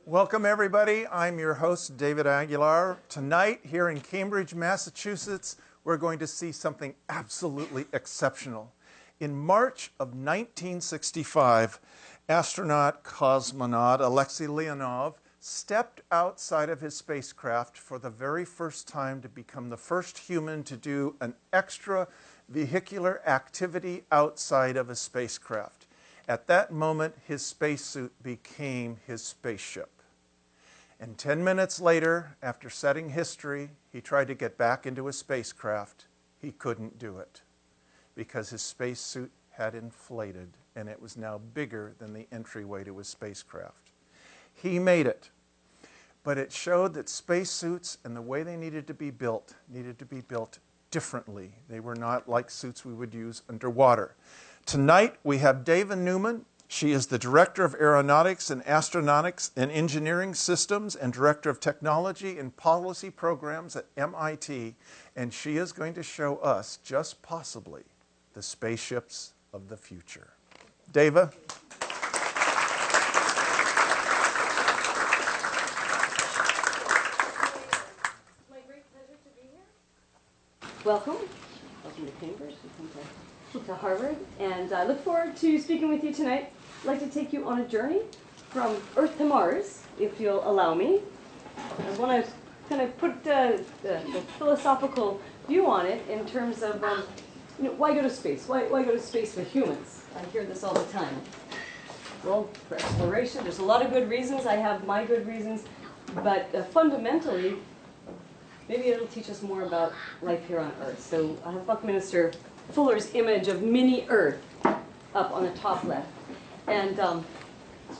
Welcome, everybody. I'm your host, David Aguilar. Tonight, here in Cambridge, Massachusetts, we're going to see something absolutely exceptional. In March of 1965, astronaut cosmonaut Alexei Leonov stepped outside of his spacecraft for the very first time to become the first human to do an extravehicular activity outside of a spacecraft. At that moment, his spacesuit became his spaceship. And 10 minutes later, after setting history, he tried to get back into his spacecraft. He couldn't do it because his spacesuit had inflated and it was now bigger than the entryway to his spacecraft. He made it, but it showed that spacesuits and the way they needed to be built differently. They were not like suits we would use underwater. Tonight, we have Dava Newman. She is the Director of Aeronautics and Astronautics and Engineering Systems and Director of Technology and Policy Programs at MIT, and she is going to show us, just possibly, the spaceships of the future. Dava? My great pleasure to be here. Welcome. Welcome to Cambridge. Welcome to Harvard. And I look forward to speaking with you tonight. I'd like to take you on a journey from Earth to Mars, if you'll allow me. I want to kind of put the philosophical view on it in terms of, why go to space? Why go to space with humans? I hear this all the time. Well, for exploration, there's a lot of good reasons. I have my good reasons. But fundamentally, maybe it'll teach us more about life here on Earth. So I have Buckminster Fuller's image of mini Earth up on the top left. And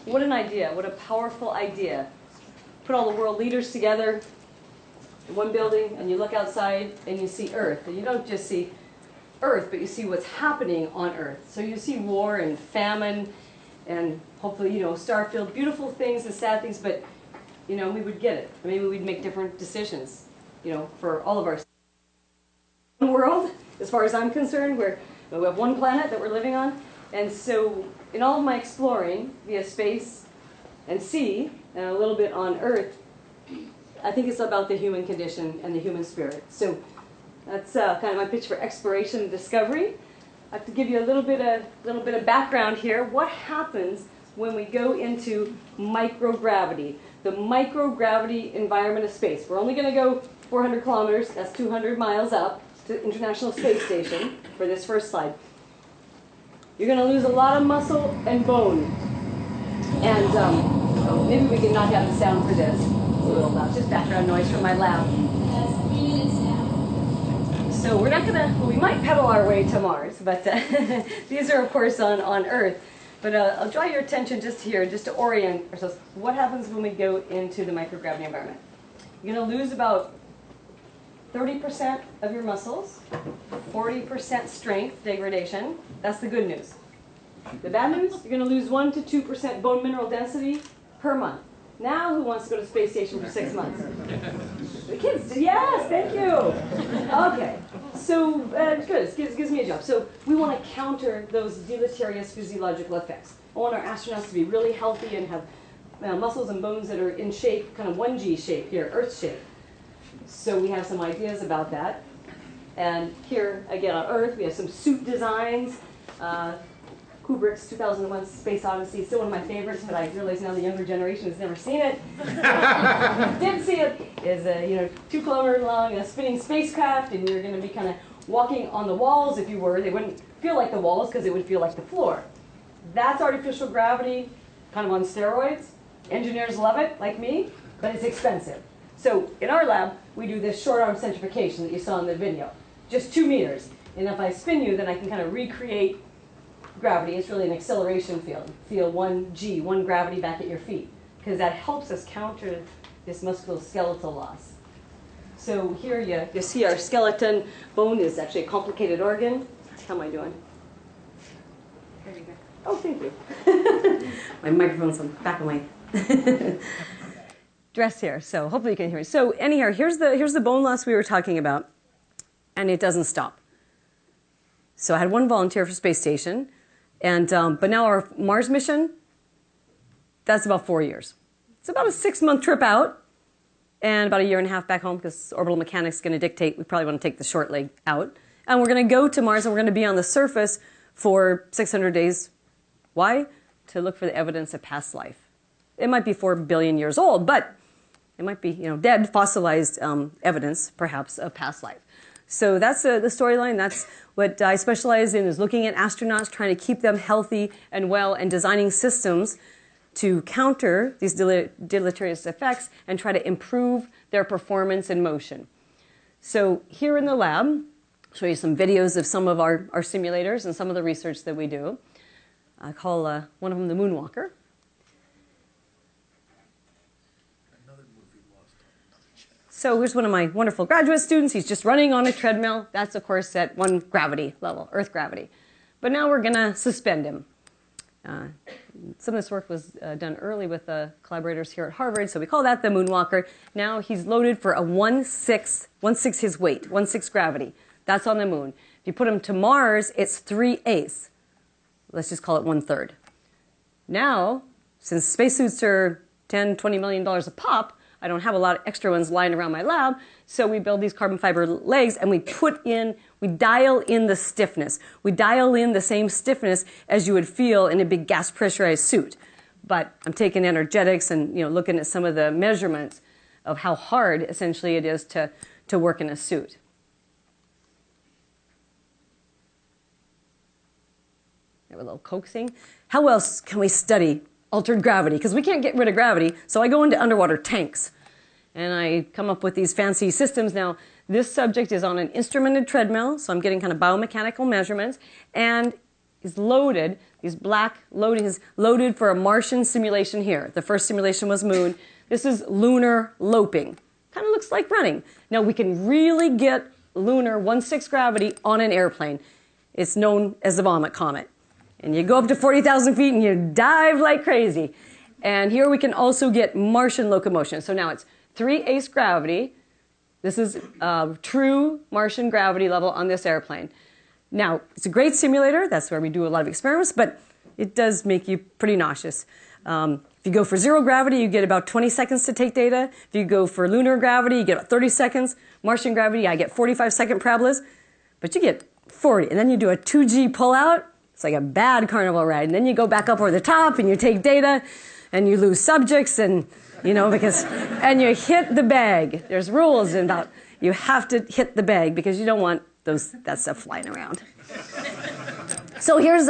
what an idea, what a powerful idea. Put all the world leaders together in one building, and you look outside and you see Earth. And you don't just see Earth, but you see what's happening on Earth. So you see war and famine and hopefully, star-filled beautiful things and sad things, but, we would get it. Maybe we'd make different decisions, for all of our world. As far as I'm concerned, we have one planet that we're living on. And so in all of my exploring via space and sea, and a little bit on Earth, I think it's about the human condition and the human spirit. So that's kind of my pitch for exploration and discovery. I have to give you a little bit of background here. What happens when we go into microgravity, the microgravity environment of space? We're only going to go 400 kilometers, that's 200 miles up, to the International Space Station for this first slide. You're going to lose a lot of muscle and bone. And maybe we can not have the sound for this. It's a little loud, just background noise from my lab. So we're not going to, we might pedal our way to Mars, but these are, of course, on Earth. But I'll draw your attention just here, just to orient ourselves. What happens when we go into the microgravity environment? You're going to lose about 30% of your muscles, 40% strength degradation. That's the good news. The bad news, you're going to lose 1 to 2% bone mineral density per month. Now, who wants to go to the space station for 6 months? The kids, yes, thank you. Okay, so good, it gives me a job. So we want to counter those deleterious physiological effects. I want our astronauts to be really healthy and have muscles and bones that are in shape, kind of 1G shape here, Earth shape. So we have some ideas about that. And here, again, on Earth, we have some suit designs. Kubrick's 2001 Space Odyssey, still one of my favorites, but I realize now the younger generation has never seen it. Did see it. Is a 2 kilometer long spinning spacecraft, and you're going to be kind of walking on the walls. If you were, they wouldn't feel like the walls because it would feel like the floor. That's artificial gravity, kind of on steroids. Engineers love it, like me, but it's expensive. So in our lab, we do this short arm centrifugation that you saw in the video, just 2 meters. And if I spin you, then I can kind of recreate gravity. It's really an acceleration field. Feel 1G, 1 gravity back at your feet, because that helps us counter this musculoskeletal loss. So here you see our skeleton. Bone is actually a complicated organ. How am I doing? There you go. Oh, thank you. My microphone's on the back of my dress here, so hopefully you can hear me. So anyhow, here's the bone loss we were talking about, and it doesn't stop. So I had 1 volunteer for space station, and but now our Mars mission, that's about 4 years. It's about a 6-month trip out and about a year and a half back home because orbital mechanics is going to dictate we probably want to take the short leg out. And we're going to go to Mars and we're going to be on the surface for 600 days. Why? To look for the evidence of past life. It might be 4 billion years old, but it might be, dead, fossilized evidence, perhaps, of past life. So that's the storyline. That's what I specialize in, is looking at astronauts, trying to keep them healthy and well, and designing systems to counter these deleterious effects and try to improve their performance and motion. So here in the lab, I'll show you some videos of some of our simulators and some of the research that we do. I call one of them the Moonwalker. So here's one of my wonderful graduate students. He's just running on a treadmill. That's, of course, at 1 gravity level, Earth gravity. But now we're going to suspend him. Some of this work was done early with the collaborators here at Harvard, so we call that the Moonwalker. Now he's loaded for a 1/6 his weight, 1/6 gravity. That's on the moon. If you put him to Mars, it's 3/8. Let's just call it 1/3. Now, since spacesuits are $10, $20 million a pop, I don't have a lot of extra ones lying around my lab, so we build these carbon fiber legs and we dial in the stiffness. We dial in the same stiffness as you would feel in a big gas pressurized suit. But I'm taking energetics and looking at some of the measurements of how hard essentially it is to work in a suit. A little coaxing. How else can we study altered gravity? Because we can't get rid of gravity, so I go into underwater tanks. And I come up with these fancy systems. Now, this subject is on an instrumented treadmill, so I'm getting kind of biomechanical measurements, and is loaded, these black loading is loaded for a Martian simulation here. The first simulation was moon. This is lunar loping. Kind of looks like running. Now, we can really get lunar 1/6 gravity on an airplane. It's known as the vomit comet. And you go up to 40,000 feet and you dive like crazy. And here we can also get Martian locomotion. So now it's 3/8 gravity. This is true Martian gravity level on this airplane. Now, it's a great simulator. That's where we do a lot of experiments, but it does make you pretty nauseous. If you go for 0 gravity, you get about 20 seconds to take data. If you go for lunar gravity, you get about 30 seconds. Martian gravity, I get 45-second parabolas, but you get 40. And then you do a 2G pullout. It's like a bad carnival ride. And then you go back up over the top and you take data and you lose subjects and, and you hit the bag. There's rules about you have to hit the bag because you don't want that stuff flying around. So here's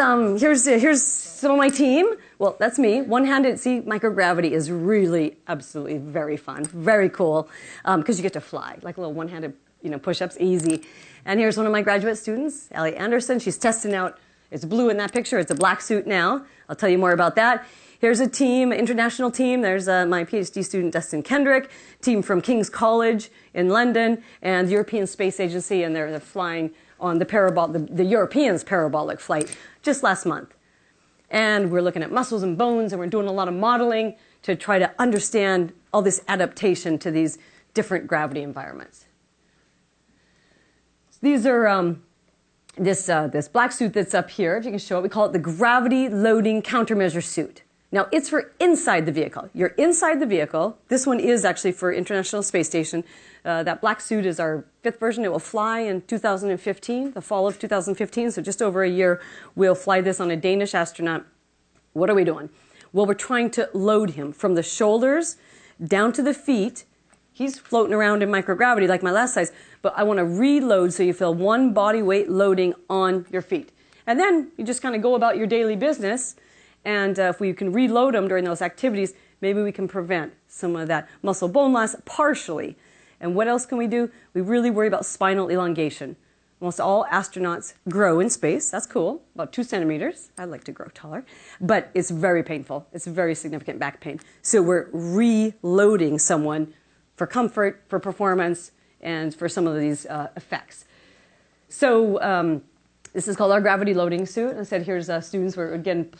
some of my team. Well, that's me. One-handed, see, microgravity is really absolutely very fun, very cool, because you get to fly, like a little one-handed, push-ups, easy. And here's one of my graduate students, Allie Anderson. She's testing out. It's blue in that picture. It's a black suit now. I'll tell you more about that. Here's a team, international team. There's my PhD student, Dustin Kendrick, team from King's College in London, and the European Space Agency, and they're flying on the Europeans' parabolic flight just last month. And we're looking at muscles and bones, and we're doing a lot of modeling to try to understand all this adaptation to these different gravity environments. So these are this black suit that's up here, if you can show it. We call it the gravity loading countermeasure suit. Now, it's for inside the vehicle. You're inside the vehicle. This one is actually for International Space Station. That black suit is our 5th version. It will fly in 2015, the fall of 2015, so just over a year. We'll fly this on a Danish astronaut. What are we doing? Well, we're trying to load him from the shoulders down to the feet. He's floating around in microgravity like my last size, but I want to reload so you feel one body weight loading on your feet. And then you just kind of go about your daily business. And if we can reload them during those activities, maybe we can prevent some of that muscle bone loss partially. And what else can we do? We really worry about spinal elongation. Almost all astronauts grow in space. That's cool, about 2 centimeters. I'd like to grow taller. But it's very painful. It's very significant back pain. So we're reloading someone for comfort, for performance, and for some of these effects. So this is called our gravity loading suit. And I said, here's students. We're, again,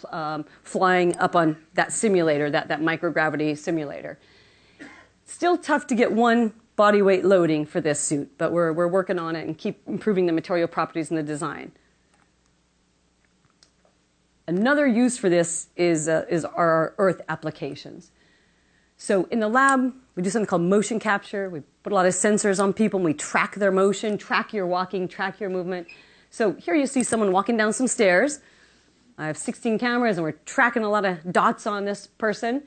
flying up on that simulator, that microgravity simulator. Still tough to get one body weight loading for this suit, but we're working on it and keep improving the material properties and the design. Another use for this is our Earth applications. So in the lab, we do something called motion capture. We put a lot of sensors on people and we track their motion, track your walking, track your movement. So here you see someone walking down some stairs. I have 16 cameras and we're tracking a lot of dots on this person.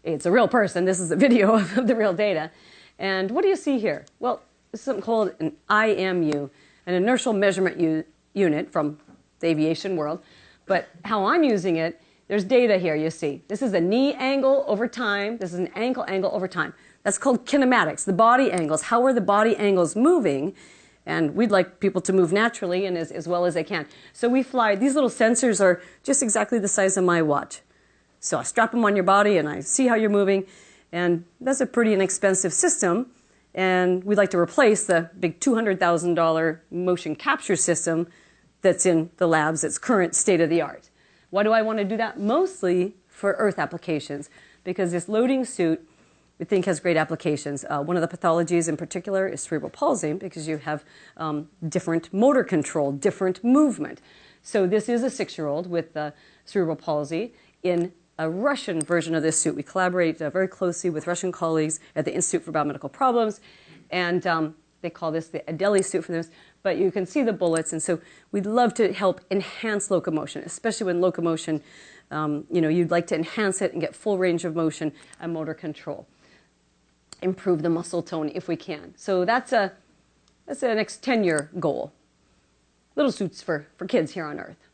It's a real person. This is a video of the real data. And what do you see here? Well, this is something called an IMU, an inertial measurement unit from the aviation world. But how I'm using it, there's data here, you see. This is a knee angle over time. This is an ankle angle over time. That's called kinematics, the body angles. How are the body angles moving? And we'd like people to move naturally and as well as they can. So we fly. These little sensors are just exactly the size of my watch. So I strap them on your body and I see how you're moving. And that's a pretty inexpensive system. And we'd like to replace the big $200,000 motion capture system that's in the labs that's current state of the art. Why do I want to do that? Mostly for Earth applications, because this loading suit we think has great applications. One of the pathologies in particular is cerebral palsy, because you have different motor control, different movement. So this is a 6-year-old with cerebral palsy in a Russian version of this suit. We collaborate very closely with Russian colleagues at the Institute for Biomedical Problems, and they call this the Allie suit for this. But you can see the bullets, and so we'd love to help enhance locomotion, especially when locomotion, you'd like to enhance it and get full range of motion and motor control. Improve the muscle tone if we can. So that's the next 10-year goal. Little suits for kids here on Earth.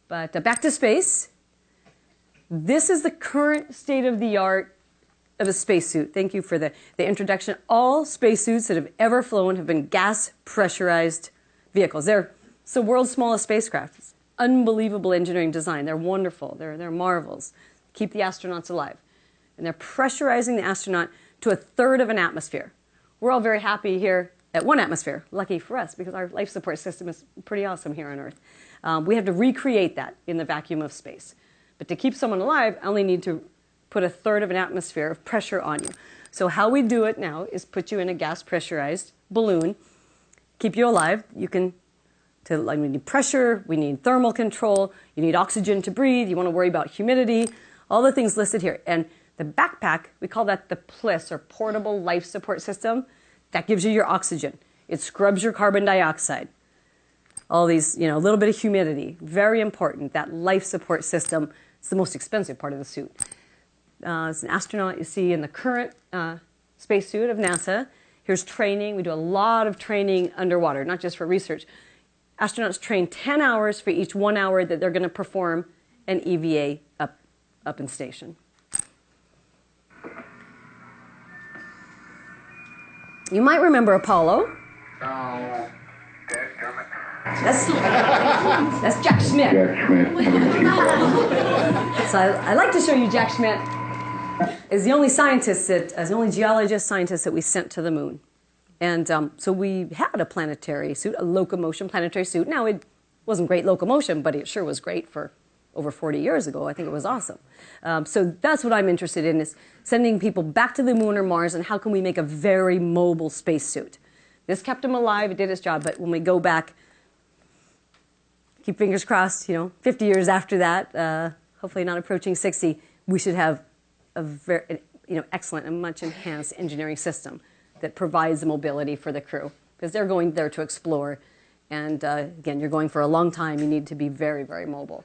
But back to space. This is the current state of the art of a spacesuit. Thank you for the introduction. All spacesuits that have ever flown have been gas pressurized vehicles. It's the world's smallest spacecraft. It's unbelievable engineering design. They're wonderful. They're marvels. Keep the astronauts alive. And they're pressurizing the astronaut to 1/3 of an atmosphere. We're all very happy here at 1 atmosphere. Lucky for us, because our life support system is pretty awesome here on Earth. We have to recreate that in the vacuum of space. But to keep someone alive, I only need to put 1/3 of an atmosphere of pressure on you. So how we do it now is put you in a gas pressurized balloon, keep you alive. We need pressure, we need thermal control, you need oxygen to breathe, you want to worry about humidity, all the things listed here. And the backpack, we call that the PLIS, or Portable Life Support System. That gives you your oxygen. It scrubs your carbon dioxide. All these, a little bit of humidity. Very important, that life support system. It's the most expensive part of the suit. As an astronaut, you see in the current spacesuit of NASA, here's training. We do a lot of training underwater, not just for research. Astronauts train 10 hours for each 1 hour that they're going to perform an EVA up in station. You might remember Apollo. That's Jack Schmitt. Jack Schmitt. So I like to show you Jack Schmitt is the only geologist scientist that we sent to the moon. And so we had a planetary suit, a locomotion planetary suit. Now, it wasn't great locomotion, but it sure was great for over 40 years ago. I think it was awesome. So that's what I'm interested in, is sending people back to the moon or Mars, and how can we make a very mobile spacesuit. This kept them alive, it did its job, but when we go back, keep fingers crossed, 50 years after that, hopefully not approaching 60, we should have a very excellent and much enhanced engineering system that provides the mobility for the crew, because they're going there to explore. And again, you're going for a long time. You need to be very, very mobile.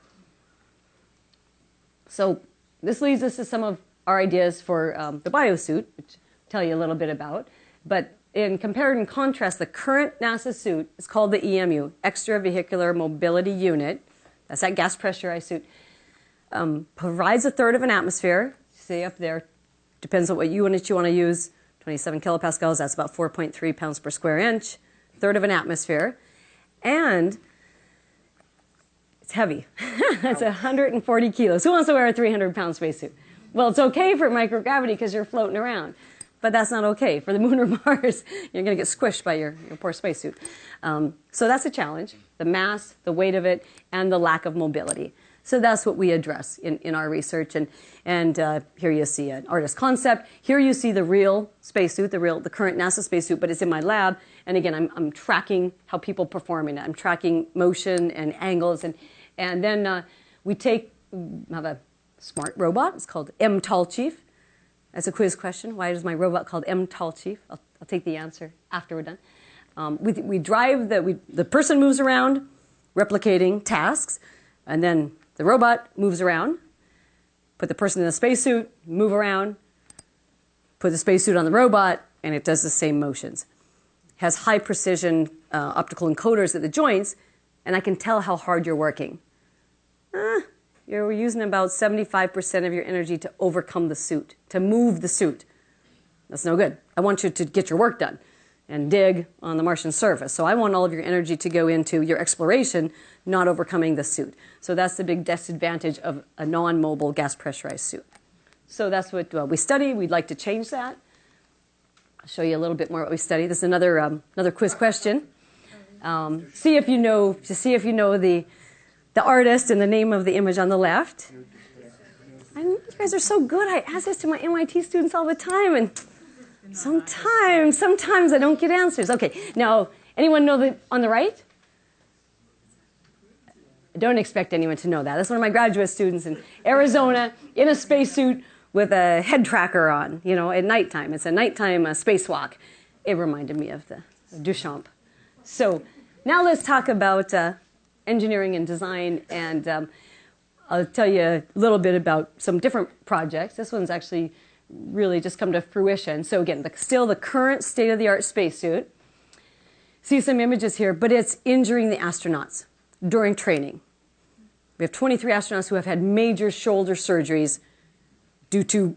So this leads us to some of our ideas for the BioSuit, which I'll tell you a little bit about. But in compare and contrast, the current NASA suit is called the EMU, Extravehicular Mobility Unit. That's that gas pressurized suit. Provides 1/3 of an atmosphere. See up there, depends on what unit you want to use. 27 kilopascals, that's about 4.3 pounds per square inch. 1/3 of an atmosphere. And it's heavy. It's 140 kilos. Who wants to wear a 300-pound spacesuit? Well, it's okay for microgravity because you're floating around. But that's not okay. For the moon or Mars, you're going to get squished by your poor spacesuit. So that's a challenge, the mass, the weight of it, and the lack of mobility. So that's what we address in our research. And here you see an artist concept. Here you see the real spacesuit, the current NASA spacesuit, but it's in my lab. And again, I'm tracking how people perform in it. I'm tracking motion and angles. And then we have a smart robot. It's called M-Tall Chief. That's a quiz question. Why is my robot called M Tall Chief? I'll take the answer after we're done. We drive, the person moves around, replicating tasks, and then the robot moves around. Put the person in the spacesuit, move around, put the spacesuit on the robot, and it does the same motions. It has high precision optical encoders at the joints, and I can tell how hard you're working. You're using about 75% of your energy to overcome the suit, to move the suit. That's no good. I want you to get your work done and dig on the Martian surface. So I want all of your energy to go into your exploration, not overcoming the suit. So that's the big disadvantage of a non-mobile gas pressurized suit. So that's what we study. We'd like to change that. I'll show you a little bit more what we study. This is another quiz question. See if you know the artist and the name of the image on the left. You guys are so good. I ask this to my MIT students all the time, and sometimes I don't get answers. Okay, now, anyone know on the right? I don't expect anyone to know that. That's one of my graduate students in Arizona in a spacesuit with a head tracker on, at nighttime. It's a nighttime spacewalk. It reminded me of the Duchamp. So now let's talk about engineering and design, and I'll tell you a little bit about some different projects. This one's actually really just come to fruition. So again, still the current state-of-the-art spacesuit. See some images here, but it's injuring the astronauts during training. We have 23 astronauts who have had major shoulder surgeries due to,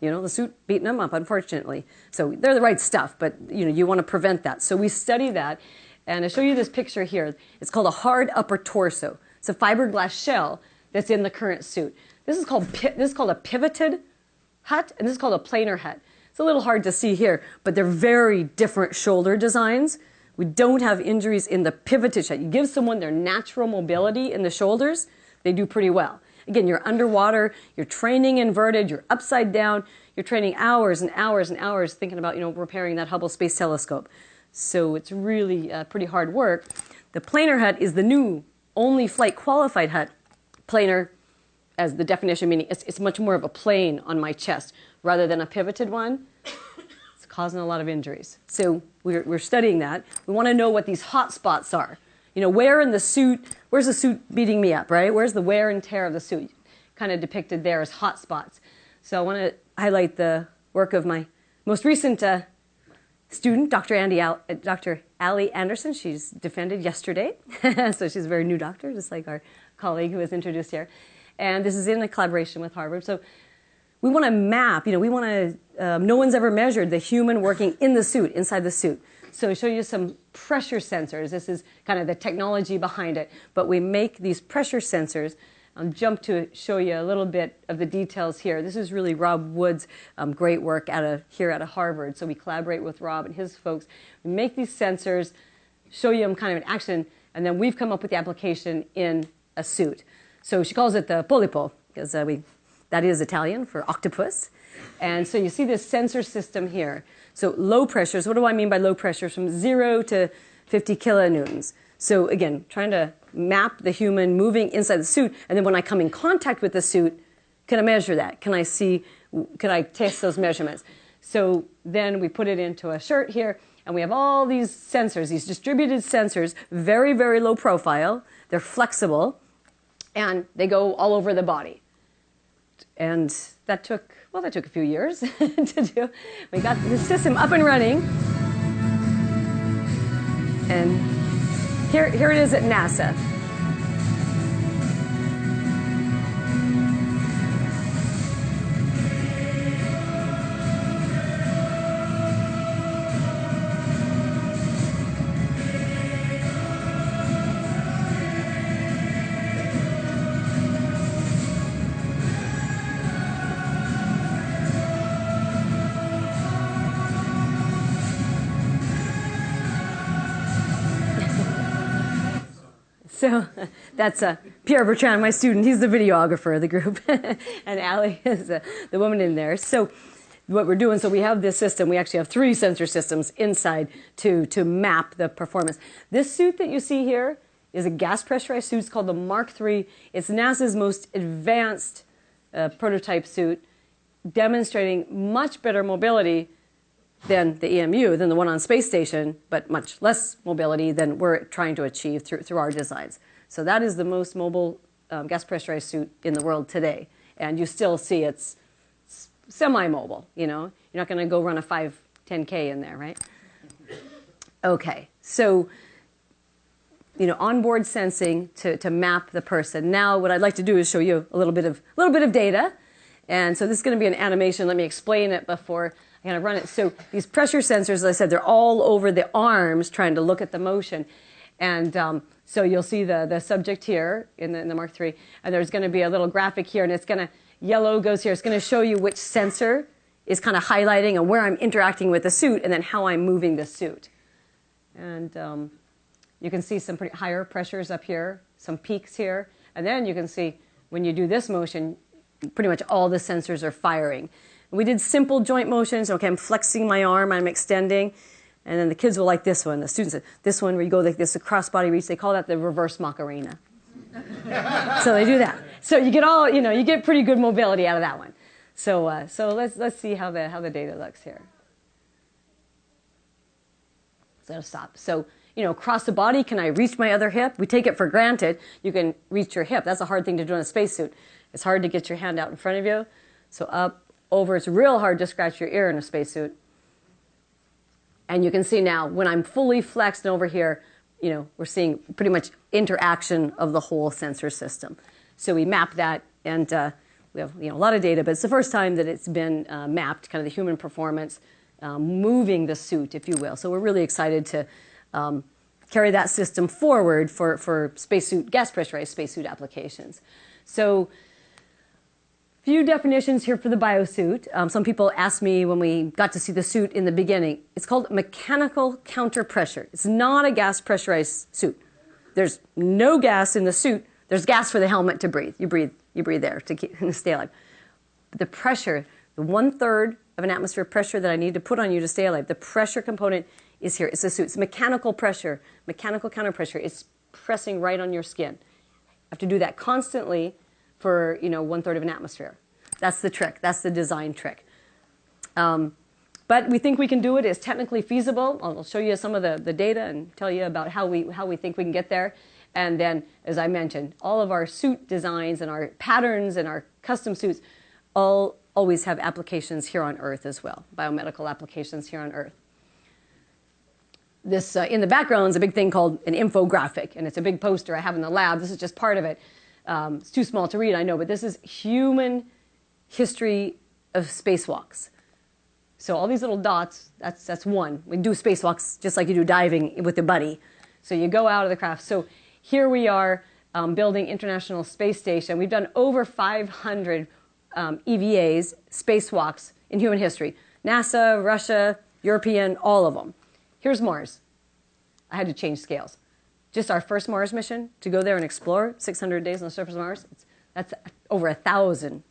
the suit beating them up, unfortunately. So they're the right stuff, but you want to prevent that. So we study that, and I'll show you this picture here. It's called a hard upper torso. It's a fiberglass shell that's in the current suit. This is called a pivoted hut, and this is called a planar hut. It's a little hard to see here, but they're very different shoulder designs. We don't have injuries in the pivoted hut. You give someone their natural mobility in the shoulders, they do pretty well. Again, you're underwater, you're training inverted, you're upside down, you're training hours and hours and hours thinking about, repairing that Hubble Space Telescope. So it's really pretty hard work. The planar hut is the new only flight qualified hut. Planar, as the definition meaning, it's much more of a plane on my chest rather than a pivoted one. It's causing a lot of injuries. So we're studying that. We want to know what these hot spots are. Where in the suit, where's the suit beating me up, right? Where's the wear and tear of the suit? Kind of depicted there as hot spots. So I want to highlight the work of my most recent student, Dr. Allie Anderson. She's defended yesterday. So she's a very new doctor, just like our colleague who was introduced here. And this is in a collaboration with Harvard. So we want to map, no one's ever measured the human working in the suit, inside the suit. So I'll show you some pressure sensors. This is kind of the technology behind it. But we make these pressure sensors. I'll jump to show you a little bit of the details here. This is really Rob Wood's great work here at Harvard. So we collaborate with Rob and his folks. We make these sensors, show you them kind of in action, and then we've come up with the application in a suit. So she calls it the Polipo, because that is Italian for octopus. And so you see this sensor system here. So low pressures, what do I mean by low pressures? From 0 to 50 kilonewtons. So again, trying to map the human moving inside the suit, and then when I come in contact with the suit, can I measure that? Can I test those measurements? So then we put it into a shirt here, and we have all these sensors, these distributed sensors, very, very low profile. They're flexible, and they go all over the body. And that took a few years to do. We got the system up and running. And here it is at NASA. So that's Pierre Bertrand, my student. He's the videographer of the group. And Allie is the woman in there. So what we're doing, so we have this system. We actually have 3 sensor systems inside to map the performance. This suit that you see here is a gas pressurized suit. It's called the Mark III. It's NASA's most advanced prototype suit. demonstrating much better mobility than the EMU, than the one on space station, but much less mobility than we're trying to achieve through our designs. So that is the most mobile gas pressurized suit in the world today. And you still see it's semi-mobile, you know. You're not going to go run a 10K in there, right? Okay, so, you know, onboard sensing to map the person. Now what I'd like to do is show you a little bit of data. And so this is going to be an animation. Let me explain it before I'm going to run it. So these pressure sensors, as I said, they're all over the arms trying to look at the motion. And so you'll see the subject here in the Mark III. And there's going to be a little graphic here. And it's going to, yellow goes here. It's going to show you which sensor is kind of highlighting and where I'm interacting with the suit and then how I'm moving the suit. And you can see some pretty higher pressures up here, some peaks here. And then you can see when you do this motion, pretty much all the sensors are firing. We did simple joint motions. Okay, I'm flexing my arm, I'm extending. And then the kids will like this one. The students, this one where you go like this, a cross-body reach, they call that the reverse Macarena. So they do that. So you get all, you know, you get pretty good mobility out of that one. So let's see how the data looks here. So stop. So, you know, across the body, can I reach my other hip? We take it for granted. You can reach your hip. That's a hard thing to do in a spacesuit. It's hard to get your hand out in front of you. So up, over. It's real hard to scratch your ear in a spacesuit. And you can see now, when I'm fully flexed and over here, you know, we're seeing pretty much interaction of the whole sensor system. So we map that, and we have, you know, a lot of data, but it's the first time that it's been mapped, kind of the human performance, moving the suit, if you will. So we're really excited to carry that system forward for spacesuit, gas pressurized spacesuit applications. So few definitions here for the BioSuit. Some people asked me when we got to see the suit in the beginning. It's called mechanical counterpressure. It's not a gas pressurized suit. There's no gas in the suit. There's gas for the helmet to breathe. You breathe there to stay alive. But the pressure, the 1/3 of an atmosphere pressure that I need to put on you to stay alive, the pressure component is here. It's the suit. It's mechanical pressure, mechanical counterpressure. It's pressing right on your skin. You have to do that constantly for, you know, 1/3 of an atmosphere. That's the trick. That's the design trick. But we think we can do it. It's technically feasible. I'll show you some of the data and tell you about how we think we can get there. And then, as I mentioned, all of our suit designs and our patterns and our custom suits always have applications here on Earth as well, biomedical applications here on Earth. This, in the background, is a big thing called an infographic, and it's a big poster I have in the lab. This is just part of it. It's too small to read, I know, but this is human history of spacewalks. So all these little dots, that's one. We do spacewalks just like you do diving with a buddy. So you go out of the craft. So here we are building International Space Station. We've done over 500 EVAs, spacewalks in human history. NASA, Russia, European, all of them. Here's Mars. I had to change scales. Just our first Mars mission, to go there and explore 600 days on the surface of Mars, that's over 1,000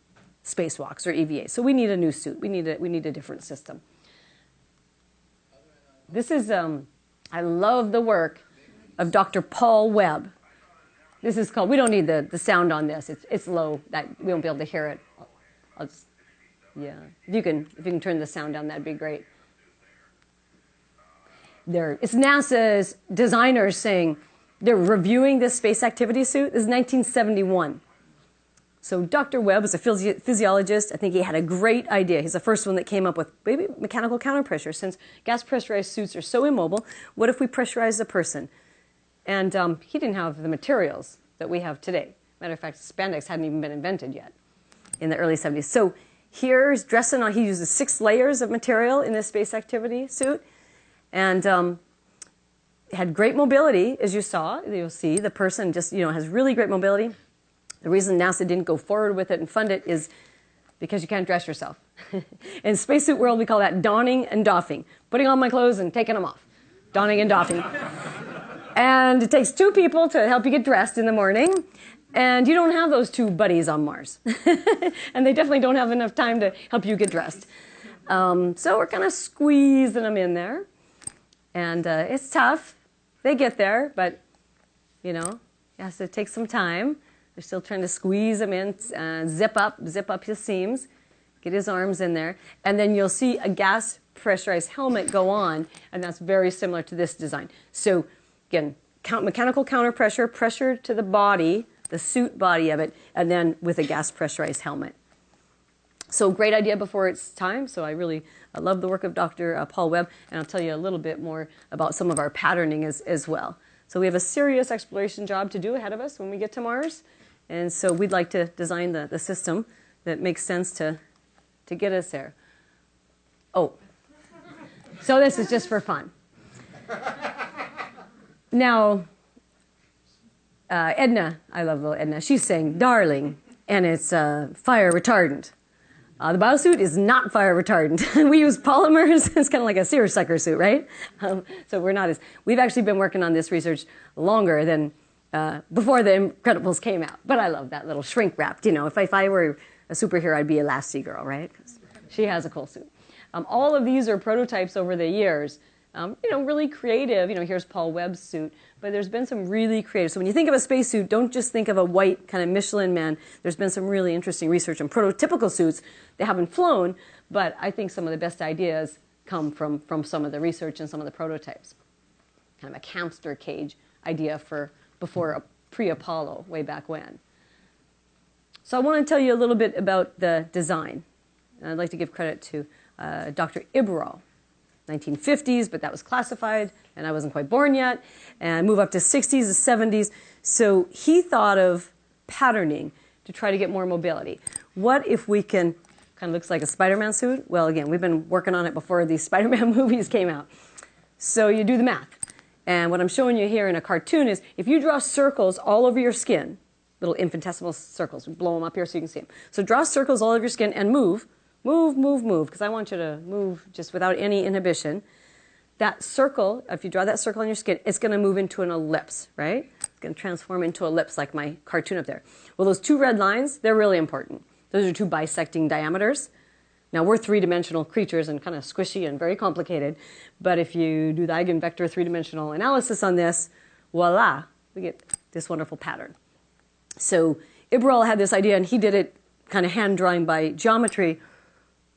spacewalks or EVAs. So we need a new suit. We need a different system. This is, I love the work of Dr. Paul Webb. This is called, we don't need the sound on this. It's low. We won't be able to hear it. I'll just, yeah. If you can turn the sound down, that'd be great. It's NASA's designers saying, they're reviewing this space activity suit. This is 1971. So Dr. Webb is a physiologist. I think he had a great idea. He's the first one that came up with maybe mechanical counterpressure. Since gas pressurized suits are so immobile, what if we pressurize the person? And he didn't have the materials that we have today. Matter of fact, spandex hadn't even been invented yet in the early 70s. So here's dressing on, he uses 6 layers of material in this space activity suit. And had great mobility, as you saw. You'll see the person just, has really great mobility. The reason NASA didn't go forward with it and fund it is because you can't dress yourself. In spacesuit world, we call that donning and doffing. Putting on my clothes and taking them off. Donning and doffing. And it takes 2 people to help you get dressed in the morning. And you don't have those 2 buddies on Mars. And they definitely don't have enough time to help you get dressed. So we're kind of squeezing them in there. And it's tough. They get there, but, it has to take some time. They're still trying to squeeze them in, zip up his seams. get his arms in there, and then you'll see a gas pressurized helmet go on, and that's very similar to this design. So again, mechanical counter pressure, pressure to the body, the suit body of it, and then with a gas pressurized helmet. So great idea before its time. So I love the work of Dr. Paul Webb, and I'll tell you a little bit more about some of our patterning as well. So we have a serious exploration job to do ahead of us when we get to Mars. And so we'd like to design the system that makes sense to get us there. Oh, so this is just for fun. Now, Edna, I love little Edna, she's saying, darling, and it's fire retardant. The BioSuit is not fire retardant. We use polymers. It's kind of like a seersucker suit, right? So we've actually been working on this research longer than before the Incredibles came out. But I love that little shrink wrapped. You know, if I were a superhero, I'd be Elastigirl, right? 'Cause she has a cool suit. All of these are prototypes over the years. Really creative. Here's Paul Webb's suit. But there's been some really creative. So when you think of a spacesuit, don't just think of a white kind of Michelin man. There's been some really interesting research on prototypical suits. They haven't flown, but I think some of the best ideas come from some of the research and some of the prototypes. Kind of a hamster cage idea before pre-Apollo, way back when. So I want to tell you a little bit about the design. And I'd like to give credit to Dr. Iberol. 1950s, but that was classified, and I wasn't quite born yet, and move up to 60s and 70s. So he thought of patterning to try to get more mobility. What if we kind of looks like a Spider-Man suit? Well, again, we've been working on it before these Spider-Man movies came out. So you do the math. And what I'm showing you here in a cartoon is if you draw circles all over your skin, little infinitesimal circles, blow them up here so you can see them. So draw circles all over your skin and move, because I want you to move just without any inhibition. That circle, if you draw that circle on your skin, it's going to move into an ellipse, right? It's going to transform into an ellipse like my cartoon up there. Well, those two red lines, they're really important. Those are two bisecting diameters. Now, we're three-dimensional creatures and kind of squishy and very complicated. But if you do the eigenvector three-dimensional analysis on this, voila, we get this wonderful pattern. So Iberol had this idea, and he did it kind of hand-drawing by geometry.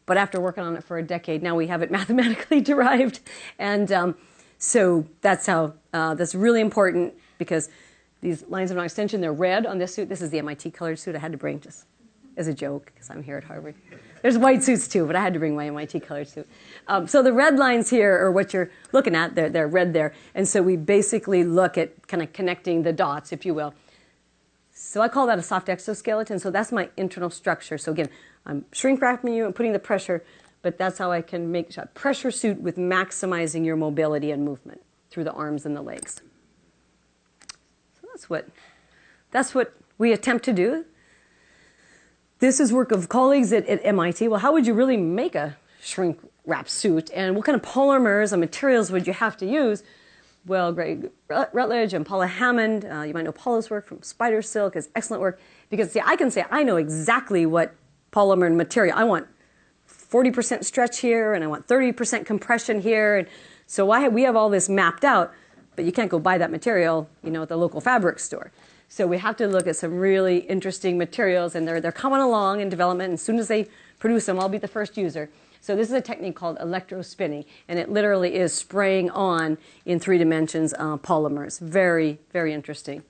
But after working on it for a decade, now we have it mathematically derived. And so that's really important because these lines of non-extension, they're red on this suit. This is the MIT colored suit I had to bring just as a joke because I'm here at Harvard. There's white suits too, but I had to bring my MIT colored suit. So the red lines here are what you're looking at. They're red there. And so we basically look at kind of connecting the dots, if you will. So I call that a soft exoskeleton. So that's my internal structure. So again, I'm shrink wrapping you and putting the pressure, but that's how I can make a pressure suit with maximizing your mobility and movement through the arms and the legs. So that's what we attempt to do. This is work of colleagues at MIT. Well, how would you really make a shrink wrap suit? And what kind of polymers and materials would you have to use? Well, Greg Rutledge and Paula Hammond, you might know Paula's work from Spider Silk, is excellent work. Because see, I can say I know exactly what polymer and material. I want 40% stretch here, and I want 30% compression here. And so we have all this mapped out, but you can't go buy that material, at the local fabric store. So we have to look at some really interesting materials, and they're coming along in development. And as soon as they produce them, I'll be the first user. So this is a technique called electrospinning, and it literally is spraying on in 3 dimensions polymers. Very, very interesting.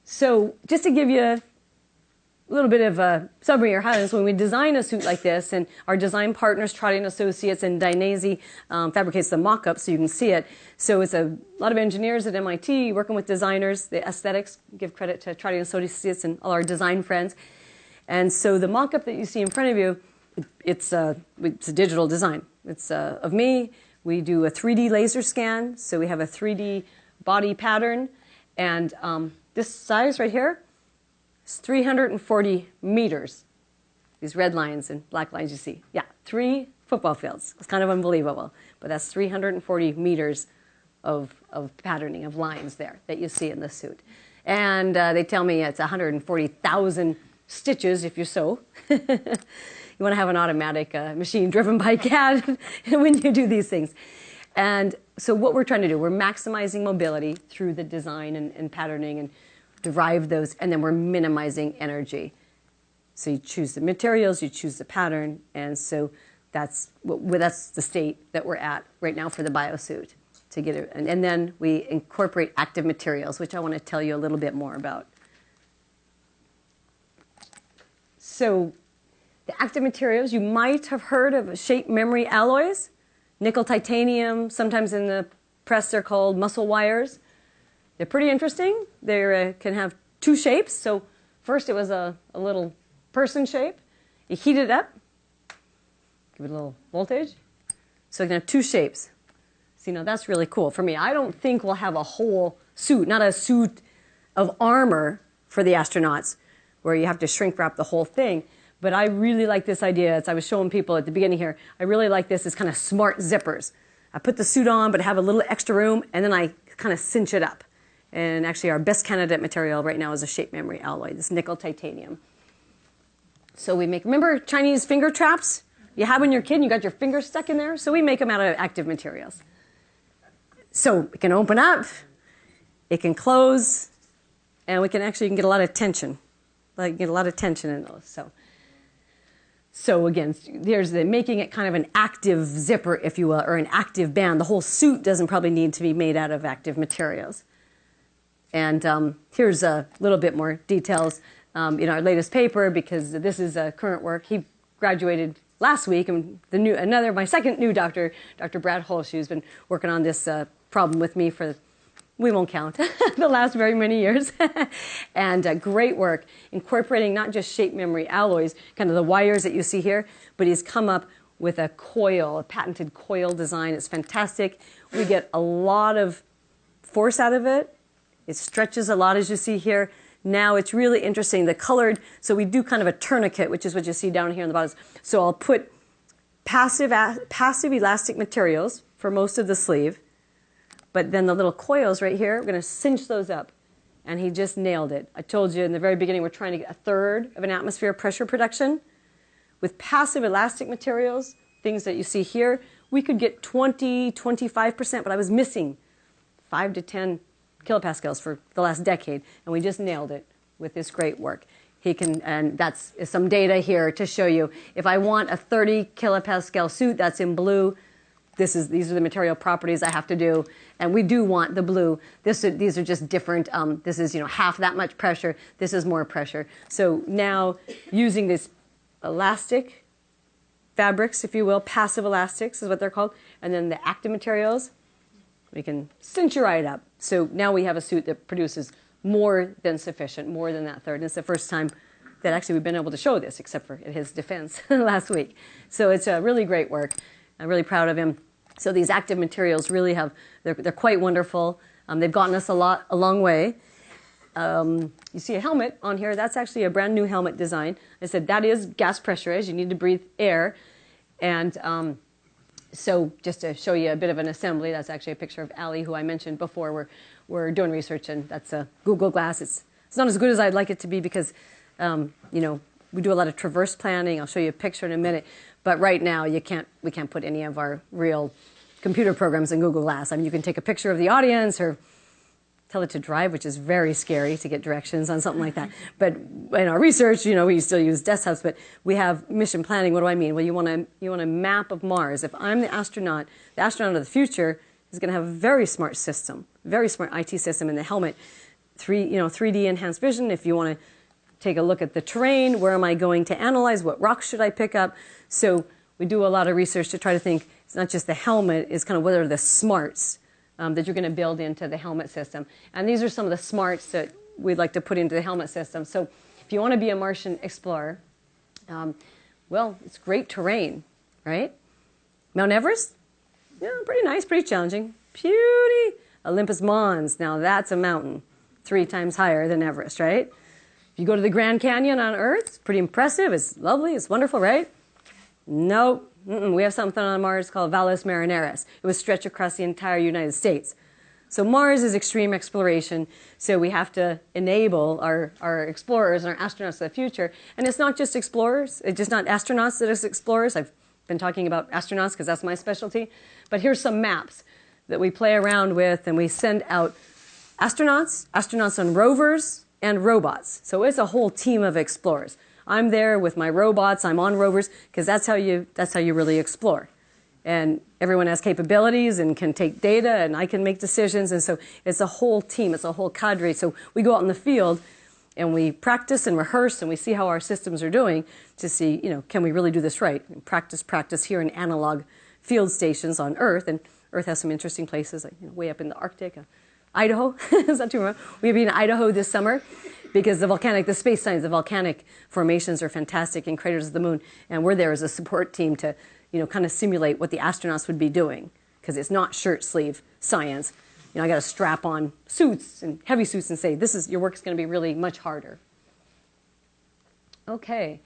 So just to give you a little bit of a summary or highlights, when we design a suit like this, and our design partners, Trotting Associates and Dainese, fabricates the mock-up so you can see it. So it's a lot of engineers at MIT working with designers. The aesthetics, give credit to Trotting Associates and all our design friends. And so the mock-up that you see in front of you, it's a digital design. It's of me. We do a 3D laser scan, so we have a 3D body pattern. And this size right here, it's 340 meters. These red lines and black lines you see. Yeah, 3 football fields. It's kind of unbelievable. But that's 340 meters of patterning, of lines there that you see in the suit. And they tell me it's 140,000 stitches if you sew. You want to have an automatic machine driven by CAD when you do these things. And so what we're trying to do, we're maximizing mobility through the design and patterning and derive those, and then we're minimizing energy. So you choose the materials, you choose the pattern, and so that's the state that we're at right now for the BioSuit. To get it, and then we incorporate active materials, which I want to tell you a little bit more about. So the active materials, you might have heard of shape memory alloys, nickel titanium, sometimes in the press they're called muscle wires. They're pretty interesting. They can have two shapes. So first it was a little person shape. You heat it up, give it a little voltage. So you can have two shapes. See, now that's really cool for me. I don't think we'll have a whole suit, not a suit of armor for the astronauts where you have to shrink wrap the whole thing. But I really like this idea. As I was showing people at the beginning here, I really like this as kind of smart zippers. I put the suit on, but have a little extra room, and then I kind of cinch it up. And actually our best candidate material right now is a shape memory alloy, this nickel titanium. So we make, remember Chinese finger traps you have when you're a kid and you got your finger stuck in there? So we make them out of active materials. So it can open up, it can close, and we can actually get a lot of tension. Like get a lot of tension in those. So again, there's the making it kind of an active zipper, if you will, or an active band. The whole suit doesn't probably need to be made out of active materials. And here's a little bit more details in our latest paper, because this is current work. He graduated last week, and my second new doctor, Dr. Brad Holschuh, has been working on this problem with me for, we won't count, the last very many years. And great work incorporating not just shape memory alloys, kind of the wires that you see here, but he's come up with a coil, a patented coil design. It's fantastic. We get a lot of force out of it. It stretches a lot, as you see here. Now it's really interesting, the colored, so we do kind of a tourniquet, which is what you see down here on the bottom. So I'll put passive elastic materials for most of the sleeve, but then the little coils right here, we're going to cinch those up. And he just nailed it. I told you in the very beginning, we're trying to get 1/3 of an atmosphere pressure production. With passive elastic materials, things that you see here, we could get 20, 25%, but I was missing 5 to 10 kilopascals for the last decade, and we just nailed it with this great work. He can, and that's some data here to show you. If I want a 30 kilopascal suit, that's in blue. These are the material properties I have to do, and we do want the blue. These are just different. This is half that much pressure. This is more pressure. So now using this elastic fabrics, if you will, passive elastics is what they're called, and then the active materials, we can cinch it right up. So now we have a suit that produces more than sufficient, more than that 1/3. And it's the first time that actually we've been able to show this, except for at his defense last week. So it's a really great work. I'm really proud of him. So these active materials really they're quite wonderful. They've gotten us a long way. You see a helmet on here. That's actually a brand new helmet design. I said that is gas pressurized. You need to breathe air. And so just to show you a bit of an assembly, that's actually a picture of Allie, who I mentioned before. We're doing research, and that's a Google Glass. It's not as good as I'd like it to be because, we do a lot of traverse planning. I'll show you a picture in a minute. But right now, we can't put any of our real computer programs in Google Glass. I mean, you can take a picture of the audience or tell it to drive, which is very scary to get directions on something like that. But in our research, we still use desktops, but we have mission planning. What do I mean? Well, you want a map of Mars. If I'm the astronaut of the future is going to have a very smart system, very smart IT system in the helmet. 3D enhanced vision. If you want to take a look at the terrain, where am I going to analyze? What rocks should I pick up? So we do a lot of research to try to think, it's not just the helmet, it's kind of what are the smarts that you're going to build into the helmet system. And these are some of the smarts that we'd like to put into the helmet system. So if you want to be a Martian explorer, well, it's great terrain, right? Mount Everest? Yeah, pretty nice, pretty challenging. Beauty. Olympus Mons, now that's a mountain, 3 times higher than Everest, right? If you go to the Grand Canyon on Earth, it's pretty impressive, it's lovely, it's wonderful, right? Nope. We have something on Mars called Valles Marineris. It was stretched across the entire United States. So Mars is extreme exploration, so we have to enable our explorers and our astronauts of the future. And it's not just explorers, it's just not astronauts that are explorers. I've been talking about astronauts because that's my specialty. But here's some maps that we play around with, and we send out astronauts on rovers, and robots. So it's a whole team of explorers. I'm there with my robots, I'm on rovers, because that's how you really explore. And everyone has capabilities and can take data, and I can make decisions. And so it's a whole team, it's a whole cadre. So we go out in the field and we practice and rehearse, and we see how our systems are doing to see, can we really do this right? And practice here in analog field stations on Earth. And Earth has some interesting places, like way up in the Arctic, Idaho. Is that too remote? We'll be in Idaho this summer because the space science, the volcanic formations are fantastic in craters of the moon. And we're there as a support team to, kind of simulate what the astronauts would be doing, because it's not shirt sleeve science. I got to strap on suits and heavy suits and say, your work's going to be really much harder. Okay.